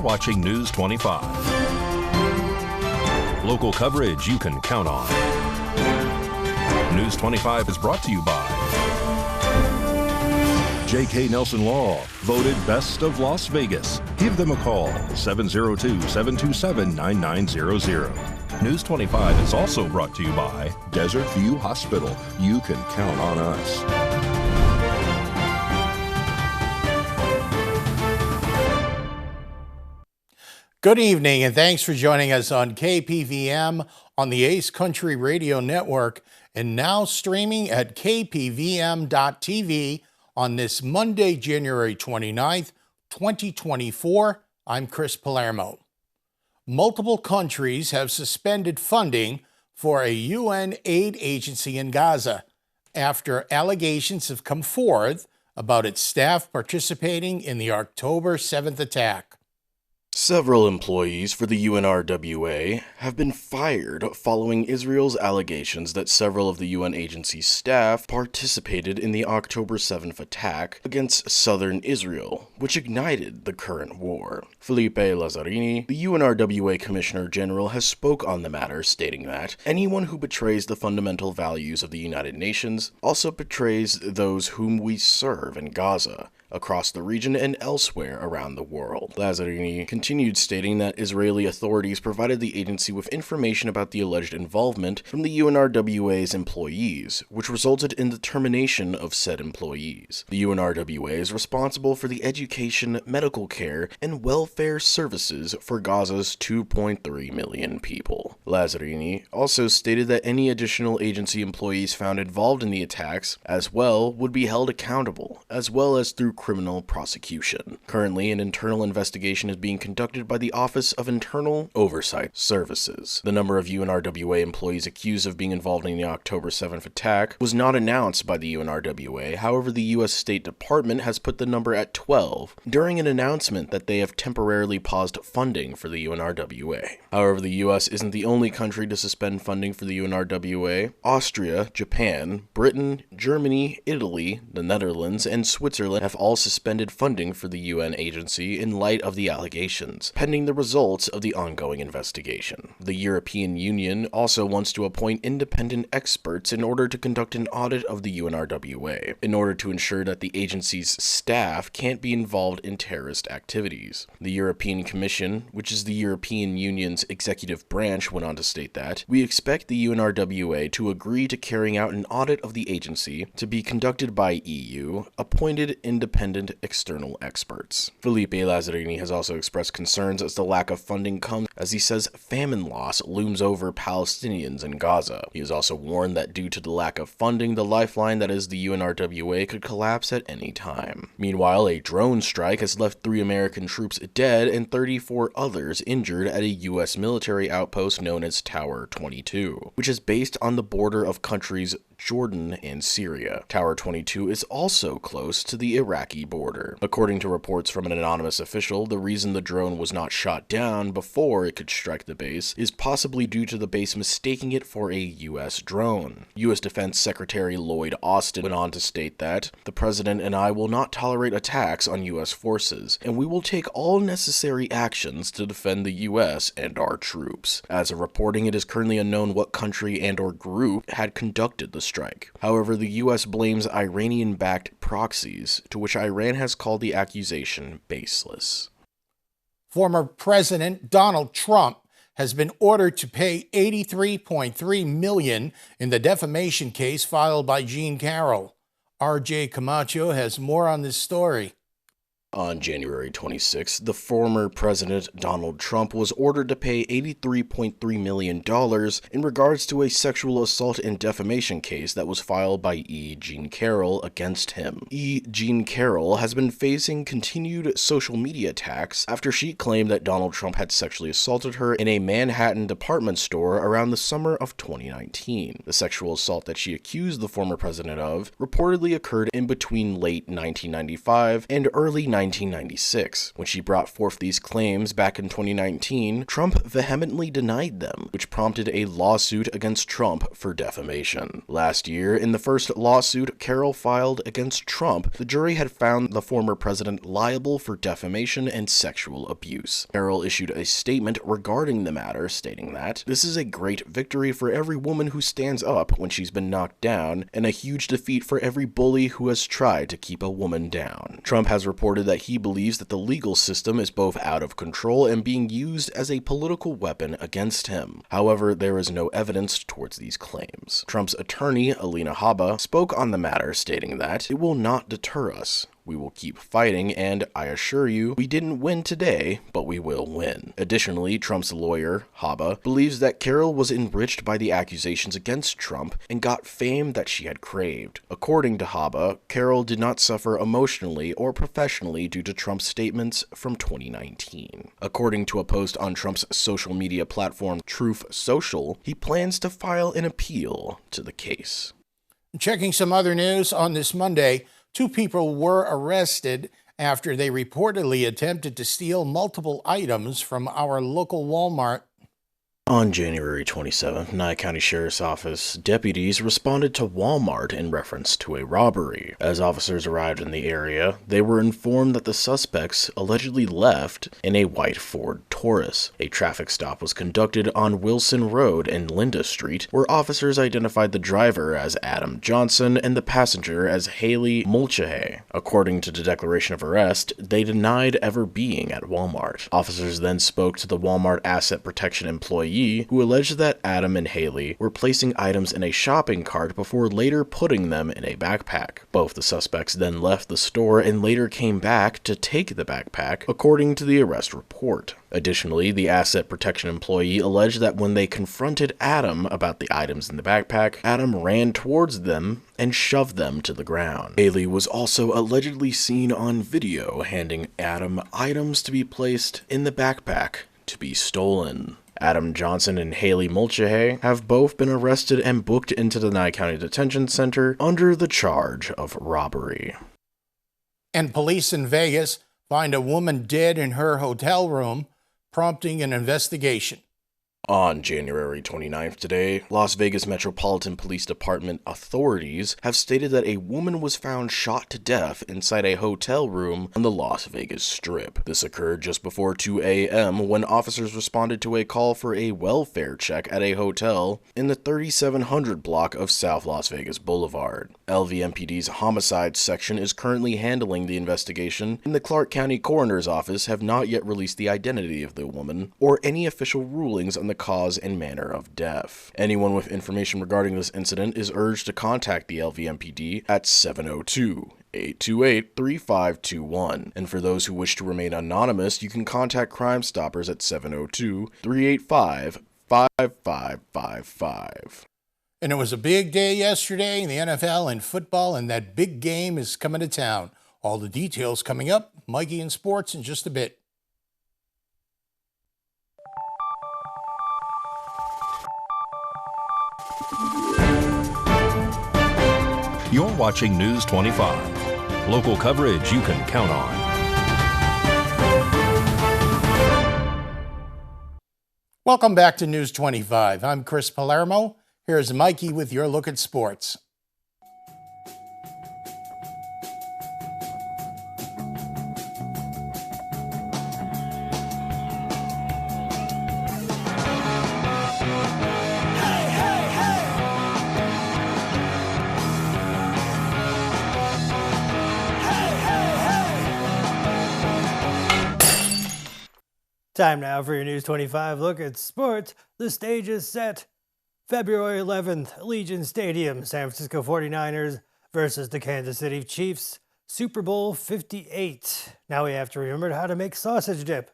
watching News 25. Local coverage you can count on. News 25 is brought to you by J.K. Nelson Law, voted Best of Las Vegas. Give them a call, 702-727-9900. News 25 is also brought to you by Desert View Hospital. You can count on us. Good evening, and thanks for joining us on KPVM on the Ace Country Radio Network, and now streaming at kpvm.tv on this Monday, January 29th, 2024. I'm Chris Palermo. Multiple countries have suspended funding for a UN aid agency in Gaza after allegations have come forth about its staff participating in the October 7th attack. Several employees for the UNRWA have been fired following Israel's allegations that several of the UN agency's staff participated in the October 7th attack against southern Israel, which ignited the current war. Felipe Lazzarini, the UNRWA Commissioner General, has spoke on the matter, stating that anyone who betrays the fundamental values of the United Nations also betrays those whom we serve in Gaza, across the region and elsewhere around the world. Lazzarini continued, stating that Israeli authorities provided the agency with information about the alleged involvement from the UNRWA's employees, which resulted in the termination of said employees. The UNRWA is responsible for the education, medical care, and welfare services for Gaza's 2.3 million people. Lazzarini also stated that any additional agency employees found involved in the attacks as well would be held accountable, as well as through criminal prosecution. Currently, an internal investigation is being conducted by the Office of Internal Oversight Services. The number of UNRWA employees accused of being involved in the October 7th attack was not announced by the UNRWA. However, the U.S. State Department has put the number at 12 during an announcement that they have temporarily paused funding for the UNRWA. However, the U.S. isn't the only country to suspend funding for the UNRWA. Austria, Japan, Britain, Germany, Italy, the Netherlands, and Switzerland have all suspended funding for the UN agency in light of the allegations, pending the results of the ongoing investigation. The European Union also wants to appoint independent experts in order to conduct an audit of the UNRWA, in order to ensure that the agency's staff can't be involved in terrorist activities. The European Commission, which is the European Union's executive branch, went on to state that, "We expect the UNRWA to agree to carrying out an audit of the agency to be conducted by EU appointed independent external experts." Felipe Lazzarini has also expressed concerns as the lack of funding comes as he says famine loss looms over Palestinians in Gaza. He has also warned that due to the lack of funding, the lifeline that is the UNRWA could collapse at any time. Meanwhile, a drone strike has left 3 American troops dead and 34 others injured at a U.S. military outpost known as Tower 22, which is based on the border of countries Jordan and Syria. Tower 22 is also close to the Iraqi border. According to reports from an anonymous official, the reason the drone was not shot down before it could strike the base is possibly due to the base mistaking it for a U.S. drone. U.S. Defense Secretary Lloyd Austin went on to state that, "The President and I will not tolerate attacks on U.S. forces, and we will take all necessary actions to defend the U.S. and our troops." As of reporting, it is currently unknown what country and or group had conducted the strike. However, the U.S. blames Iranian-backed proxies, to which Iran has called the accusation baseless. Former President Donald Trump has been ordered to pay $83.3 million in the defamation case filed by Jean Carroll. R.J. Camacho has more on this story. On January 26, the former President Donald Trump was ordered to pay $83.3 million in regards to a sexual assault and defamation case that was filed by E. Jean Carroll against him. E. Jean Carroll has been facing continued social media attacks after she claimed that Donald Trump had sexually assaulted her in a Manhattan department store around the summer of 2019. The sexual assault that she accused the former president of reportedly occurred in between late 1995 and early 1996. When she brought forth these claims back in 2019, Trump vehemently denied them, which prompted a lawsuit against Trump for defamation. Last year, in the first lawsuit Carroll filed against Trump, the jury had found the former president liable for defamation and sexual abuse. Carroll issued a statement regarding the matter, stating that, "This is a great victory for every woman who stands up when she's been knocked down, and a huge defeat for every bully who has tried to keep a woman down." Trump has reported that he believes that the legal system is both out of control and being used as a political weapon against him. However, there is no evidence towards these claims. Trump's attorney, Alina Habba, spoke on the matter, stating that, "It will not deter us. We will keep fighting, and I assure you, we didn't win today, but we will win." Additionally, Trump's lawyer, Habba, believes that Carroll was enriched by the accusations against Trump and got fame that she had craved. According to Habba, Carroll did not suffer emotionally or professionally due to Trump's statements from 2019. According to a post on Trump's social media platform Truth Social, he plans to file an appeal to the case. Checking some other news on this Monday, 2 people were arrested after they reportedly attempted to steal multiple items from our local Walmart. On January 27th, Nye County Sheriff's Office deputies responded to Walmart in reference to a robbery. As officers arrived in the area, they were informed that the suspects allegedly left in a white Ford Taurus. A traffic stop was conducted on Wilson Road and Linda Street, where officers identified the driver as Adam Johnson and the passenger as Haley Mulcahy. According to the declaration of arrest, they denied ever being at Walmart. Officers then spoke to the Walmart asset protection employee, who alleged that Adam and Haley were placing items in a shopping cart before later putting them in a backpack. Both the suspects then left the store and later came back to take the backpack, according to the arrest report. Additionally, the asset protection employee alleged that when they confronted Adam about the items in the backpack, Adam ran towards them and shoved them to the ground. Haley was also allegedly seen on video handing Adam items to be placed in the backpack to be stolen. Adam Johnson and Haley Mulcahy have both been arrested and booked into the Nye County Detention Center under the charge of robbery. And police in Vegas find a woman dead in her hotel room, prompting an investigation. On January 29th today, Las Vegas Metropolitan Police Department authorities have stated that a woman was found shot to death inside a hotel room on the Las Vegas Strip. This occurred just before 2 a.m. when officers responded to a call for a welfare check at a hotel in the 3700 block of South Las Vegas Boulevard. LVMPD's homicide section is currently handling the investigation, and the Clark County Coroner's Office have not yet released the identity of the woman or any official rulings on the cause and manner of death. Anyone with information regarding this incident is urged to contact the LVMPD at 702-828-3521. And for those who wish to remain anonymous, you can contact Crime Stoppers at 702-385-5555. And it was a big day yesterday in the NFL and football, and that big game is coming to town. All the details coming up. Mikey in sports in just a bit. You're watching News 25. Local coverage you can count on. Welcome back to News 25. I'm Chris Palermo. Here's Mikey with your look at sports. Time now for your News 25 look at sports. The stage is set. February 11th, Allegiant Stadium, San Francisco 49ers versus the Kansas City Chiefs, Super Bowl 58. Now we have to remember how to make sausage dip.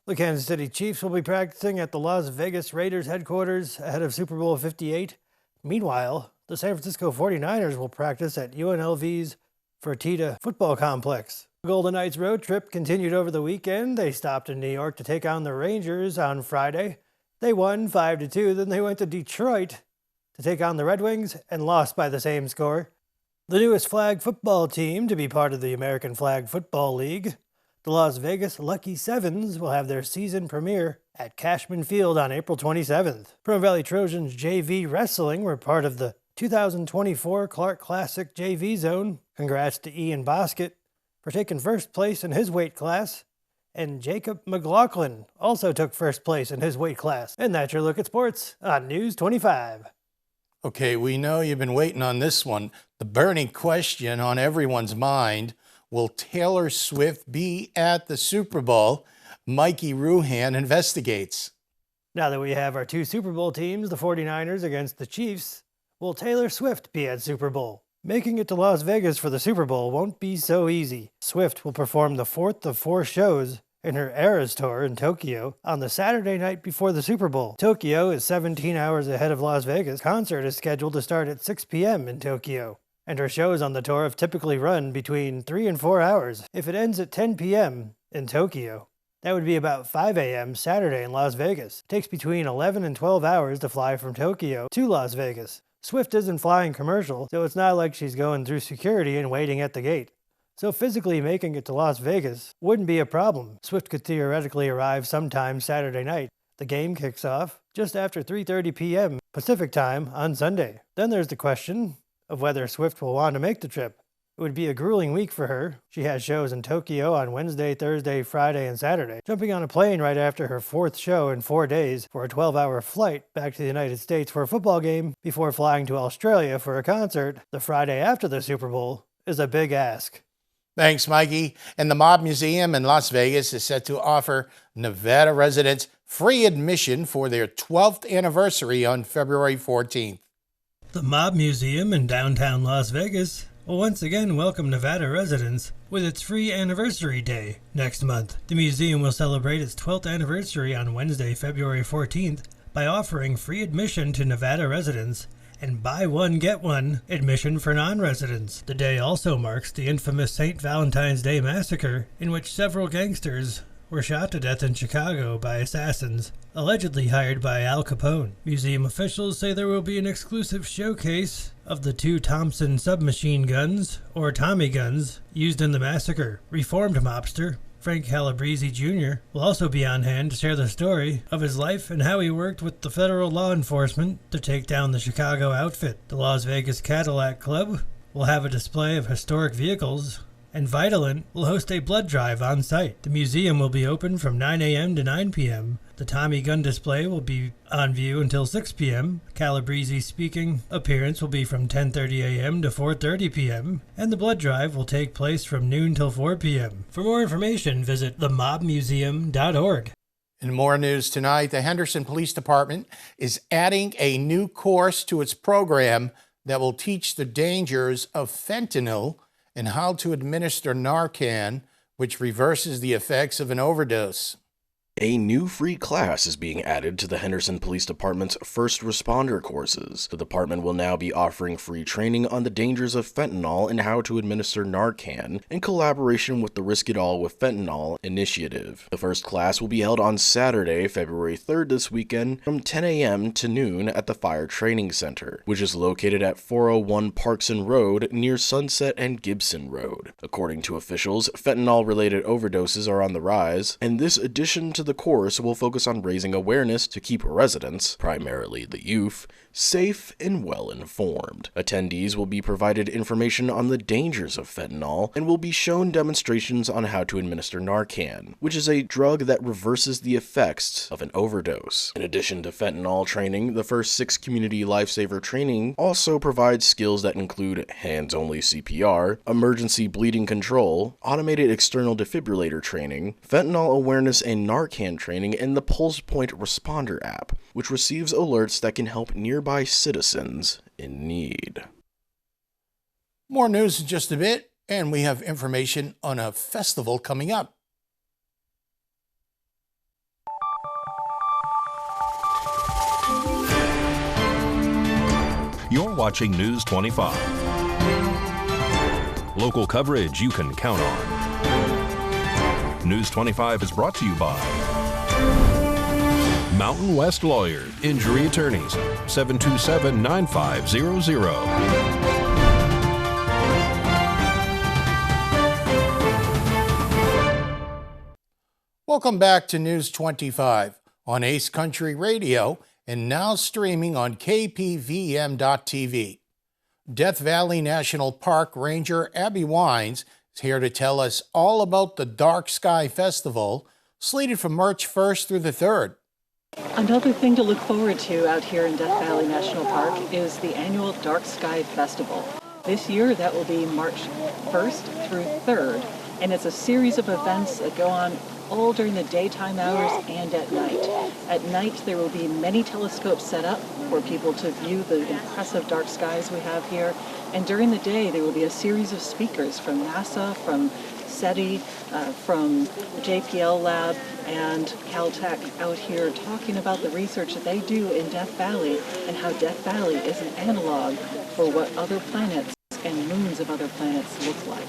The Kansas City Chiefs will be practicing at the Las Vegas Raiders headquarters ahead of Super Bowl 58. Meanwhile, the San Francisco 49ers will practice at UNLV's Fertitta Football Complex. The Golden Knights road trip continued over the weekend. They stopped in New York to take on the Rangers on Friday. They won 5-2, then they went to Detroit to take on the Red Wings and lost by the same score. The newest flag football team to be part of the American Flag Football League, The Las Vegas Lucky Sevens will have their season premiere at Cashman Field on April 27th. Pahrump Valley Trojans JV Wrestling were part of the 2024 Clark Classic JV Zone. Congrats to Ian Boskett for taking first place in his weight class, and Jacob McLaughlin also took first place in his weight class. And that's your look at sports on News 25. Okay, we know you've been waiting on this one. The burning question on everyone's mind: will Taylor Swift be at the Super Bowl? Mikey Ruhan investigates. Now that we have our two Super Bowl teams, the 49ers against the Chiefs, will Taylor Swift be at Super Bowl? Making it to Las Vegas for the Super Bowl won't be so easy. Swift will perform the fourth of 4 shows in her Eras Tour in Tokyo on the Saturday night before the Super Bowl. Tokyo is 17 hours ahead of Las Vegas. Concert is scheduled to start at 6 p.m. in Tokyo, and her shows on the tour have typically run between 3 and 4 hours. If it ends at 10 p.m. in Tokyo, that would be about 5 a.m. Saturday in Las Vegas. It takes between 11 and 12 hours to fly from Tokyo to Las Vegas. Swift isn't flying commercial, so it's not like she's going through security and waiting at the gate. So physically making it to Las Vegas wouldn't be a problem. Swift could theoretically arrive sometime Saturday night. The game kicks off just after 3:30 p.m. Pacific time on Sunday. Then there's the question of whether Swift will want to make the trip. It would be a grueling week for her. She has shows in Tokyo on Wednesday, Thursday, Friday, and Saturday. Jumping on a plane right after her 4th show in 4 days for a 12-hour flight back to the United States for a football game before flying to Australia for a concert the Friday after the Super Bowl is a big ask. Thanks, Mikey. And the Mob Museum in Las Vegas is set to offer Nevada residents free admission for their 12th anniversary on February 14th. The Mob Museum in downtown Las Vegas will once again welcome Nevada residents with its free anniversary day next month. The museum will celebrate its 12th anniversary on Wednesday, February 14th by offering free admission to Nevada residents and buy one get one admission for non-residents. The day also marks the infamous St. Valentine's Day massacre, in which several gangsters were shot to death in Chicago by assassins allegedly hired by Al Capone. Museum officials say there will be an exclusive showcase of the 2 Thompson submachine guns, or Tommy guns, used in the massacre. Reformed mobster Frank Calabrese Jr. will also be on hand to share the story of his life and how he worked with the federal law enforcement to take down the Chicago outfit. The Las Vegas Cadillac Club will have a display of historic vehicles, and Vitalant will host a blood drive on site. The museum will be open from 9 a.m. to 9 p.m. The Tommy gun display will be on view until 6 p.m. Calabrese's speaking appearance will be from 10:30 a.m. to 4:30 p.m. and the blood drive will take place from noon till 4 p.m. For more information, visit themobmuseum.org. In more news tonight, the Henderson Police Department is adding a new course to its program that will teach the dangers of fentanyl and how to administer Narcan, which reverses the effects of an overdose. A new free class is being added to the Henderson Police Department's first responder courses. The department will now be offering free training on the dangers of fentanyl and how to administer Narcan in collaboration with the Risk It All with Fentanyl initiative. The first class will be held on Saturday, February 3rd this weekend from 10 a.m. to noon at the Fire Training Center, which is located at 401 Parkson Road near Sunset and Gibson Road. According to officials, fentanyl-related overdoses are on the rise, and this addition to the course will focus on raising awareness to keep residents, primarily the youth, safe and well-informed. Attendees will be provided information on the dangers of fentanyl and will be shown demonstrations on how to administer Narcan, which is a drug that reverses the effects of an overdose. In addition to fentanyl training, the first 6 community lifesaver training also provides skills that include hands-only CPR, emergency bleeding control, automated external defibrillator training, fentanyl awareness and Narcan training, and the Pulse Point Responder app, which receives alerts that can help nearby citizens in need. More news in just a bit, and we have information on a festival coming up. You're watching News 25. Local coverage you can count on. News 25 is brought to you by Mountain West Lawyer, Injury Attorneys, 727-9500. Welcome back to News 25 on Ace Country Radio and now streaming on KPVM.TV. Death Valley National Park Ranger Abby Wines is here to tell us all about the Dark Sky Festival, slated from March 1st through the 3rd. Another thing to look forward to out here in Death Valley National Park is the annual Dark Sky Festival. This year that will be March 1st through 3rd, and it's a series of events that go on all during the daytime hours and at night. At night there will be many telescopes set up for people to view the impressive dark skies we have here, and during the day there will be a series of speakers from NASA, from SETI, from JPL Lab and Caltech out here talking about the research that they do in Death Valley and how Death Valley is an analog for what other planets and moons of other planets look like.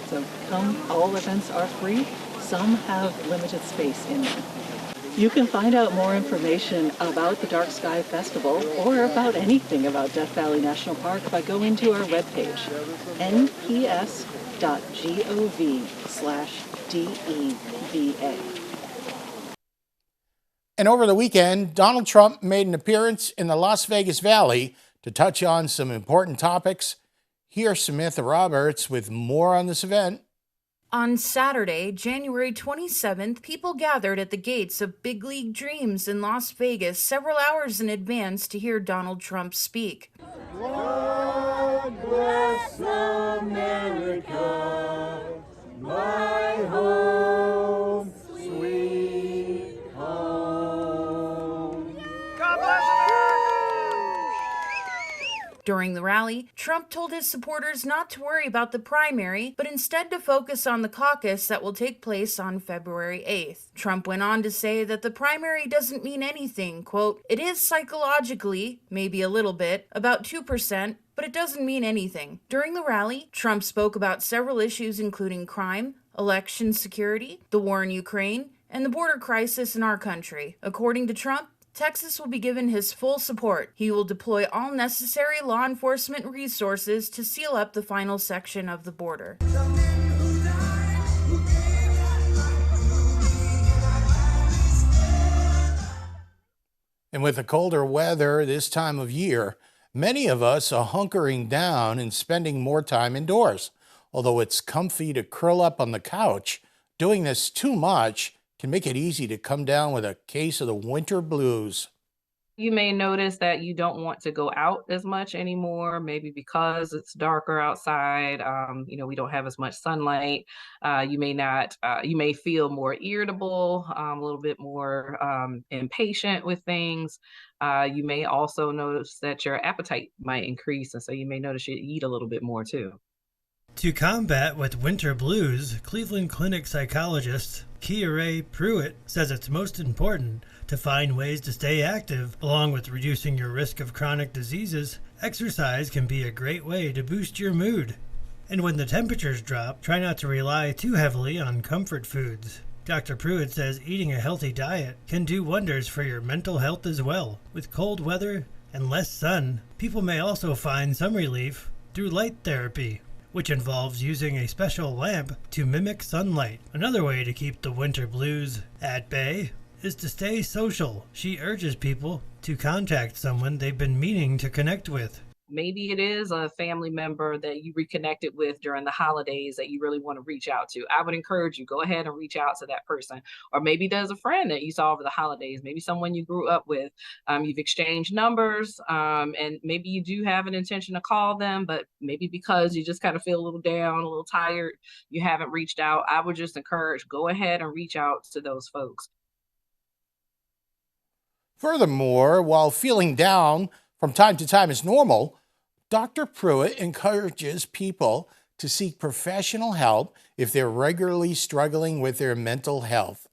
So come, all events are free. Some have limited space in them. You can find out more information about the Dark Sky Festival or about anything about Death Valley National Park by going to our webpage, nps.gov/DEVA. And over the weekend, Donald Trump made an appearance in the Las Vegas Valley to touch on some important topics. Here's Samantha Roberts with more on this event. On Saturday, January 27th, people gathered at the gates of Big League Dreams in Las Vegas several hours in advance to hear Donald Trump speak. God bless America, my home, sweet home. God bless America! During the rally, Trump told his supporters not to worry about the primary, but instead to focus on the caucus that will take place on February 8th. Trump went on to say that the primary doesn't mean anything, quote, "It is psychologically, maybe a little bit, about 2%, but it doesn't mean anything." During the rally, Trump spoke about several issues including crime, election security, the war in Ukraine, and the border crisis in our country. According to Trump, Texas will be given his full support. He will deploy all necessary law enforcement resources to seal up the final section of the border. And with the colder weather this time of year, many of us are hunkering down and spending more time indoors. Although it's comfy to curl up on the couch, doing this too much can make it easy to come down with a case of the winter blues. You may notice that you don't want to go out as much anymore, maybe because it's darker outside. We don't have as much sunlight. You may feel more irritable, a little bit more impatient with things. You may also notice that your appetite might increase, and so you may notice you eat a little bit more too. To combat with winter blues, Cleveland Clinic psychologist Kia Pruitt says it's most important to find ways to stay active. Along with reducing your risk of chronic diseases, exercise can be a great way to boost your mood. And when the temperatures drop, try not to rely too heavily on comfort foods. Dr. Pruitt says eating a healthy diet can do wonders for your mental health as well. With cold weather and less sun, people may also find some relief through light therapy, which involves using a special lamp to mimic sunlight. Another way to keep the winter blues at bay is to stay social. She urges people to contact someone they've been meaning to connect with. Maybe it is a family member that you reconnected with during the holidays that you really want to reach out to. I would encourage you, go ahead and reach out to that person. Or maybe there's a friend that you saw over the holidays, maybe someone you grew up with. You've exchanged numbers, and maybe you do have an intention to call them, but maybe because you just kind of feel a little down, a little tired, you haven't reached out. I would just encourage, go ahead and reach out to those folks. Furthermore, while feeling down from time to time is normal, Dr. Pruitt encourages people to seek professional help if they're regularly struggling with their mental health.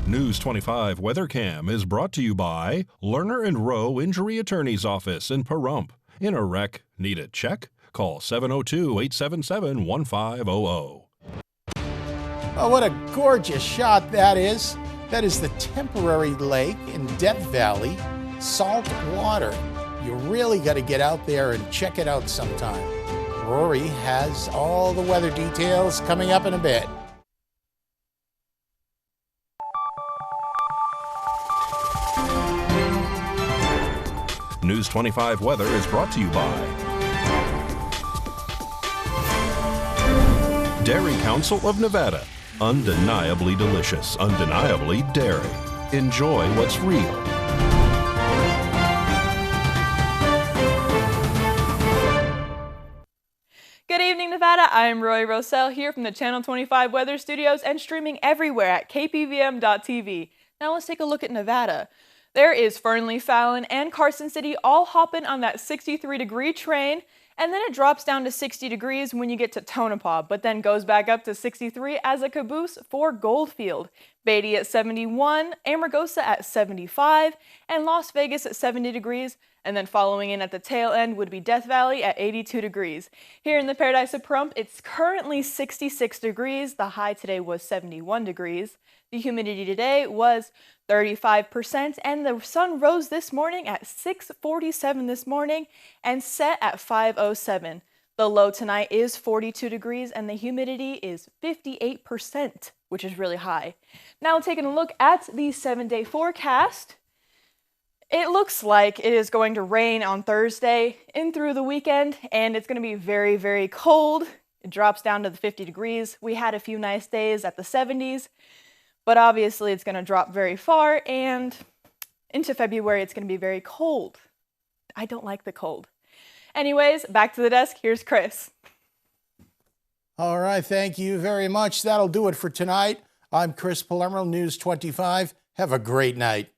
News 25 WeatherCam is brought to you by Lerner and Rowe Injury Attorney's Office in Pahrump. In a wreck, need a check? Call 702-877-1500. Oh, what a gorgeous shot that is. That is the temporary lake in Death Valley, salt water. You really got to get out there and check it out sometime. Rory has all the weather details coming up in a bit. News 25 weather is brought to you by Dairy Council of Nevada. Undeniably delicious, undeniably dairy. Enjoy what's real. Good evening, Nevada. I'm Roy Rosell here from the Channel 25 Weather Studios and streaming everywhere at KPVM.TV. Now let's take a look at Nevada. There is Fernley, Fallon, and Carson City all hopping on that 63-degree train, and then it drops down to 60 degrees when you get to Tonopah, but then goes back up to 63 as a caboose for Goldfield. Beatty at 71, Amargosa at 75, and Las Vegas at 70 degrees, and then following in at the tail end would be Death Valley at 82 degrees. Here in the Paradise of Pahrump, it's currently 66 degrees. The high today was 71 degrees. The humidity today was 35%, and the sun rose this morning at 6:47 this morning and set at 5:07. The low tonight is 42 degrees, and the humidity is 58%, which is really high. Now taking a look at the 7-day forecast, it looks like it is going to rain on Thursday in through the weekend, and it's going to be very, very cold. It drops down to the 50 degrees. We had a few nice days at the 70s. But obviously it's going to drop very far, and into February it's going to be very cold. I don't like the cold. Anyways, back to the desk. Here's Chris. All right, thank you very much. That'll do it for tonight. I'm Chris Palermo, News 25. Have a great night.